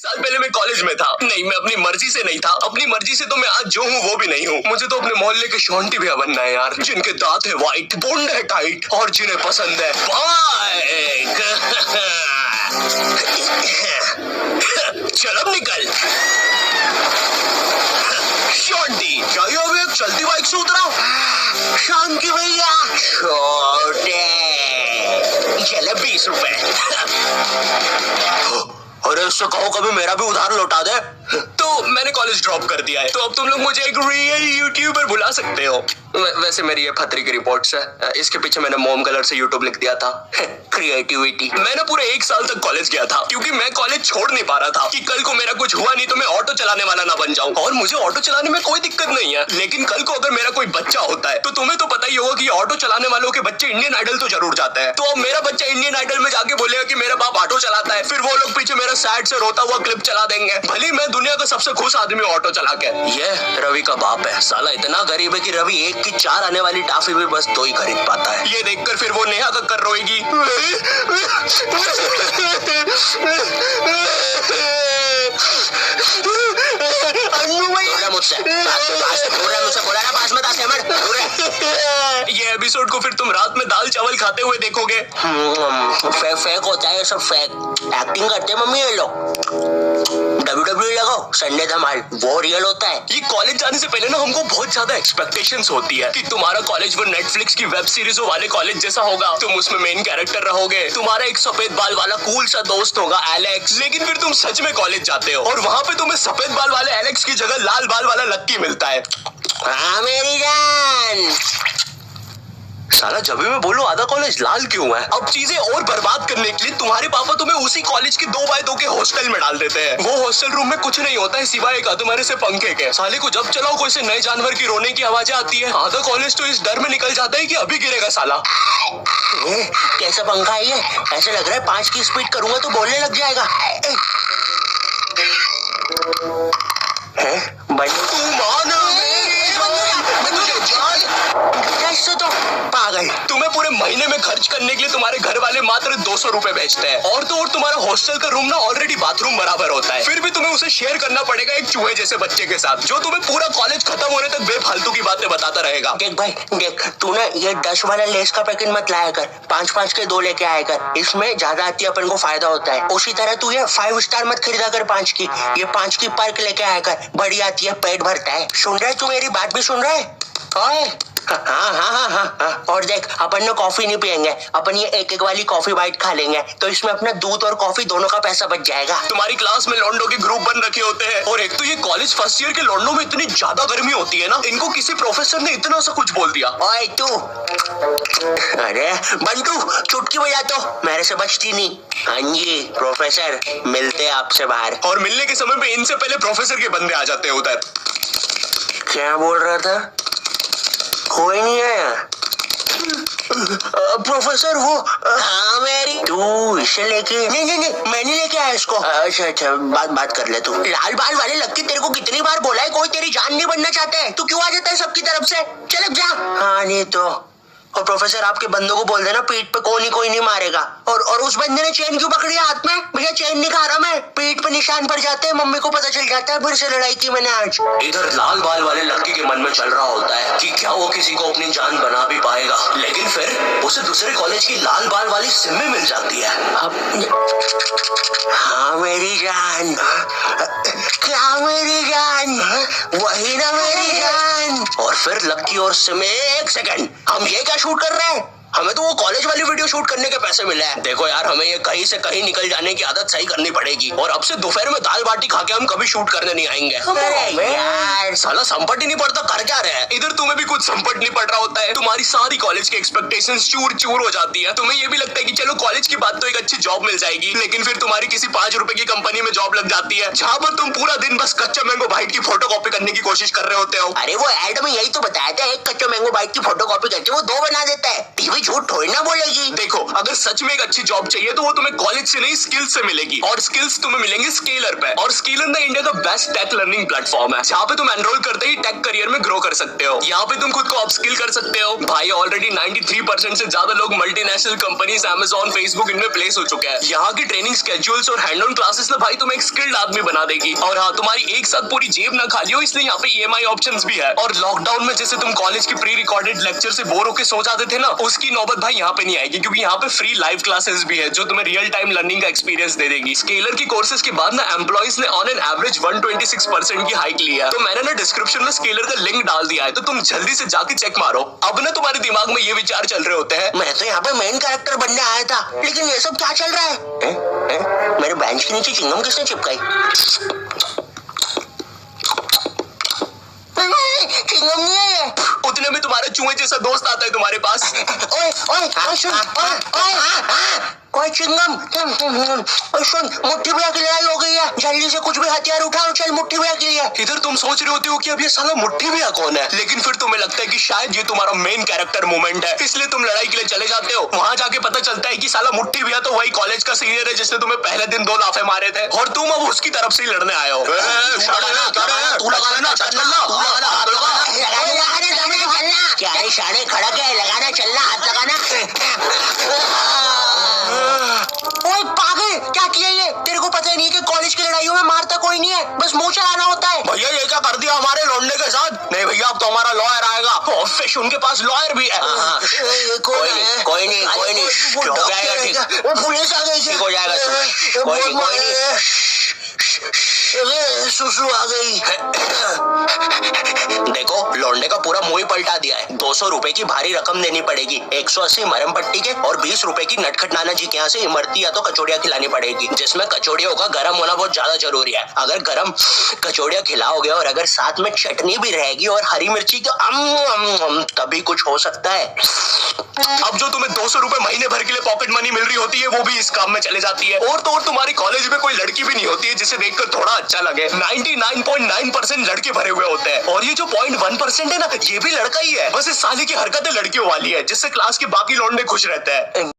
साल पहले मैं कॉलेज में था। नहीं, मैं अपनी मर्जी से नहीं था। अपनी मर्जी से तो मैं आज जो हूँ वो भी नहीं हूँ। मुझे तो अपने मोहल्ले के शोंटी भैया बनना है यार, जिनके दांत है व्हाइट, बोंड है टाइट और जिन्हें पसंद है बाइक। चल अब निकल। शोंटी, क्या ये अभी एक चलती बाइक से उतरा? शांति भैया, छोटे चले 20 रुपए। अरे उससे कहो कभी मेरा भी उधार लौटा दे। तो मैंने कॉलेज ड्रॉप कर दिया है, तो अब तुम लोग मुझे एक रियल यूट्यूबर बुला सकते हो। वैसे मेरी ये फतरी की रिपोर्ट्स है, इसके पीछे मैंने मोम कलर से यूट्यूब लिख दिया था। क्रिएटिविटी। मैंने पूरे 1 साल तक कॉलेज गया था, क्योंकि मैं कॉलेज छोड़ नहीं पा रहा था कि कल को मेरा कुछ हुआ नहीं तो मैं ऑटो चलाने वाला ना बन जाऊं। और मुझे ऑटो चलाने में कोई दिक्कत नहीं है, लेकिन कल को अगर मेरा कोई बच्चा होता है तो तुम्हें तो पता ही होगा कि ऑटो चलाने वालों के बच्चे इंडियन आइडल तो जरूर जाते हैं। तो अब मेरा बच्चा इंडियन आइडल में जाके बोलेगा कि मेरा बाप ऑटो चलाता है, फिर वो लोग पीछे मेरा सैड से रोता हुआ क्लिप चला देंगे, भले मैं दुनिया का सबसे खुश आदमी ऑटो चला के। ये रवि का बाप है, साला इतना गरीब है कि रवि 1 की 4 आने वाली टाफी भी बस 2 ही खरीद पाता है। ये देखकर फिर वो नेहा कक्कर रोएगी। ये एपिसोड को फिर तुम रात में दाल चावल खाते हुए देखोगे। फेक होता है सब, फेक एक्टिंग करते हैं मम्मी ये लोग। WWE लगाओ, संडे धमाल, वो रियल होता है। ये कॉलेज जाने से पहले ना हमको बहुत ज्यादा एक्सपेक्टेशंस होती है कि तुम्हारा कॉलेज वो नेटफ्लिक्स की वेब सीरीजों वाले कॉलेज जैसा होगा, तुम उसमें मेन कैरेक्टर रहोगे, तुम्हारा एक सफेद बाल वाला कूल सा दोस्त होगा एलेक्स। लेकिन फिर तुम सच में कॉलेज जाते हो और वहाँ पे तुम्हें सफेद बाल वाले एलेक्स की जगह लाल बाल वाला लक्की मिलता है। हाँ मेरी जान। साला जब भी मैं बोलूं आधा कॉलेज लाल क्यों है। अब चीजें और बर्बाद करने के लिए तुम्हारे पापा तुम्हें उसी कॉलेज के 2x2 के हॉस्टल में डाल देते हैं। वो हॉस्टल रूम में कुछ नहीं होता है सिवाय एक अधमरे से पंखे के। साले को जब चलाओ कोई से नए जानवर की रोने की आवाजें आती है। आधा कॉलेज तो इस डर में निकल जाता है कि अभी गिरेगा साला। कैसा पंखा है ये? ऐसा लग रहा है 5 की स्पीड करूंगा तो बोलने लग जाएगा। तो पागल, तुम्हें पूरे महीने में खर्च करने के लिए तुम्हारे घर वाले मात्र 200 रुपए बेचते हैं, और तो और तुम्हारा हॉस्टल का रूम ना ऑलरेडी बाथरूम बराबर होता है, फिर भी तुम्हें उसे शेयर करना पड़ेगा एक चूहे जैसे बच्चे के साथ, जो तुम्हें पूरा कॉलेज खत्म होने तक बेफालतू की बातें बताता रहेगा। देख भाई देख, तू ना ये 10 वाला लेस का पैकेट मत लाया कर, 5-5 के 2 लेके आया कर, इसमें ज्यादा आती है अपन को फायदा होता है। उसी तरह तू ये 5 स्टार मत खरीदा कर 5 की, ये 5 की पर्क लेके आया कर, बड़ी आती है, पेट भरता है। सुन रहा है तू? मेरी बात भी सुन रहा है? हाँ। और देख, अपन ने कॉफी नहीं पियेंगे, अपन ये 1-1 वाली कॉफी बाइट खा लेंगे, तो इसमें अपना दूध और कॉफी दोनों का पैसा बच जाएगा। तुम्हारी क्लास में लॉन्डो के ग्रुप बन रखे होते हैं, और एक तो ये कॉलेज फर्स्ट ईयर के लॉन्डो में इतनी ज्यादा गर्मी होती है ना, इनको किसी प्रोफेसर ने इतना सा कुछ बोल दिया। ओए तू, अरे बंटू चुटकी बजा तो, मेरे से बचती नहीं। हाँ जी प्रोफेसर, मिलते हैं आपसे बाहर। और मिलने के समय पे इनसे पहले प्रोफेसर के बंदे आ जाते हैं उधर। क्या बोल रहा था? कोई नहीं आया। प्रोफेसर वो हाँ मेरी, तू इसे लेके? नहीं मैं नहीं लेके आया इसको। अच्छा बात कर ले तू। लाल बाल वाले लक्की, तेरे को कितनी बार बोला है कोई तेरी जान नहीं बनना चाहता है, तू क्यों आ जाता है सबकी तरफ से? चल जा। हाँ नहीं तो। और प्रोफेसर आपके बंदों को बोल देना पीठ पे कोई नहीं मारेगा। और उस बंदे ने चेन क्यों पकड़ी हाथ में? भैया चेन नहीं खा रहा मैं, पीठ पे निशान पड़ जाते हैं, मम्मी को पता चल जाता है, फिर से लड़ाई की मैंने आज। इधर लाल बाल वाले लड़की के मन में चल रहा होता है कि क्या वो किसी को अपनी जान बना भी पाएगा, लेकिन फिर उसे दूसरे कॉलेज की लाल बाल वाली सिम्मी मिल जाती है। हाँ मेरी जान। क्या मेरी जान? वही ना मेरी जान। और फिर लक्की और सिम्मी, 1 सेकंड, हम ये क्या शूट कर रहे हैं? हमें तो वो कॉलेज वाली वीडियो शूट करने के पैसे मिले हैं। देखो यार, हमें ये कहीं से कहीं निकल जाने की आदत सही करनी पड़ेगी, और अब से दोपहर में दाल बाटी खा के हम कभी शूट करने नहीं आएंगे। अरे यार साला संपट ही नहीं पड़ता, कर क्या रहे हैं? इधर तुम्हें भी कुछ संपट नहीं पड़ रहा होता है, तुम्हारी सारी कॉलेज की एक्सपेक्टेशंस चूर हो जाती है। तुम्हें ये भी लगता है कि चलो कॉलेज की बात तो एक अच्छी जॉब मिल जाएगी, लेकिन फिर तुम्हारी किसी 5 रुपए की कंपनी में जॉब लग जाती है, जहाँ पर तुम पूरा दिन बस कच्चा मैंगो बाइट की फोटो कॉपी करने की कोशिश कर रहे होते हो। अरे वो एड में यही तो बताया था, एक कच्चा मैंगो बाइट की फोटो कॉपी करके वो 2 बना देता है। टीवी कोई झूठ थोड़ी ना बोलेगी। देखो, अगर सच में एक अच्छी जॉब चाहिए तो वो तुम्हें कॉलेज से नहीं स्किल्स से मिलेगी, और स्किल्स तुम्हें मिलेंगे स्केलर पे। और स्केलर ना इंडिया का बेस्ट टेक लर्निंग प्लेटफॉर्म है, जहाँ पे तुम एनरोल करते ही टेक करियर में ग्रो कर सकते हो। यहाँ पे तुम खुद को अपस्किल कर सकते हो। भाई ऑलरेडी 93% से ज्यादा लोग मल्टीनेशनल कंपनीज, Amazon, Facebook इनमें प्लेस हो चुके हैं। यहाँ की ट्रेनिंग स्केड्यूल्स और हैंड ऑन क्लासेस ना भाई तुम्हें एक स्किल्ड आदमी बना देगी। और हाँ, तुम्हारी एक साथ पूरी जेब ना खाली हो, इसलिए यहाँ पे EMI ऑप्शंस भी है। और लॉकडाउन में जैसे तुम कॉलेज की प्री रिकॉर्डेड लेक्चर से बोर होकर सो जाते थे ना, उसकी नौबत भाई यहाँ पे नहीं आएगी, क्योंकि यहाँ पे फ्री लाइव क्लासेस भी है जो तुम्हें रियल टाइम लर्निंग का एक्सपीरियंस दे देगी। स्केलर की कोर्सेज के बाद ना एम्प्लॉइज ने ऑन एन एवरेज 126% की हाइक ली है। तो मैंने ना डिस्क्रिप्शन में स्केलर का लिंक डाल दिया है, तो तुम जल्दी से जाके चेक मारो। अब ना तुम्हारे दिमाग में ये विचार चल रहे होते हैं, मैं तो यहाँ पे मेन कैरेक्टर बनने आया था, लेकिन ये सब क्या चल रहा है? मेरे बेंच के नीचे चिंगम किसने चिपकाई? चिंगम नहीं है ये। उतने में तुम्हारा चूहे जैसा दोस्त आता है तुम्हारे पास। ओए ओए ओए सुन, ओए चिंगम, सुन, मुट्ठी भैया की लड़ाई हो गई है, जल्दी से कुछ भी हथियार उठा और चल मुट्ठी भैया के लिए। इधर तुम सोच रहे होते हो कि अब ये साला मुट्ठी भैया कौन है, लेकिन फिर तुम्हें लगता है कि शायद ये तुम्हारा मेन कैरेक्टर मोमेंट है, इसलिए तुम लड़ाई के लिए चले जाते हो। वहाँ जाके पता चलता है कि साला मुट्ठी भैया तो वही कॉलेज का सीनियर है जिसने तुम्हें पहले दिन 2 लाफे मारे थे, और तुम अब उसकी तरफ से लड़ने आए हो। क्या इशारे खड़ा है, लगाना चलना, हाथ लगाना। ओए पागल, क्या किया ये? तेरे को पता ही नहीं है कि कॉलेज की लड़ाइयों में मारता कोई नहीं है, बस मुंह चलाना होता है। भैया ये क्या कर दिया हमारे लौंडे के साथ? नहीं भैया, अब तो हमारा लॉयर आएगा। और फिश उनके पास लॉयर भी है। कोई नहीं हो जाएगा ठीक, वो पुलिस आ गई, ठीक हो जाएगा, कोई नहीं। सुसु आ गई। देखो, लौंडे का पूरा मुंह ही पलटा दिया है। 200 रुपए की भारी रकम देनी पड़ेगी, 180 मरम पट्टी के, और 20 रुपए की नटखट नाना जी के यहाँ से इमरती या तो कचौड़ियाँ खिलानी पड़ेगी, जिसमें कचौड़ियों का गर्म होना बहुत ज्यादा जरूरी है। अगर गर्म कचौड़ियाँ खिलाओगे और अगर साथ में चटनी भी रहेगी और हरी मिर्ची तो तभी कुछ हो सकता है। अब जो तुम्हें 200 रुपए महीने भर के लिए पॉकेट मनी मिल रही होती है, वो भी इस काम में चले जाती है। और तो और तुम्हारी कॉलेज में कोई लड़की भी नहीं होती है जिसे देखकर थोड़ा अच्छा लगे। 99.9% लड़के भरे हुए होते हैं, और ये जो 0.1% है ना, ये भी लड़का ही है। बस इस साले की हरकतें लड़कियों वाली है, जिससे क्लास के बाकी लौंडे खुश रहते हैं।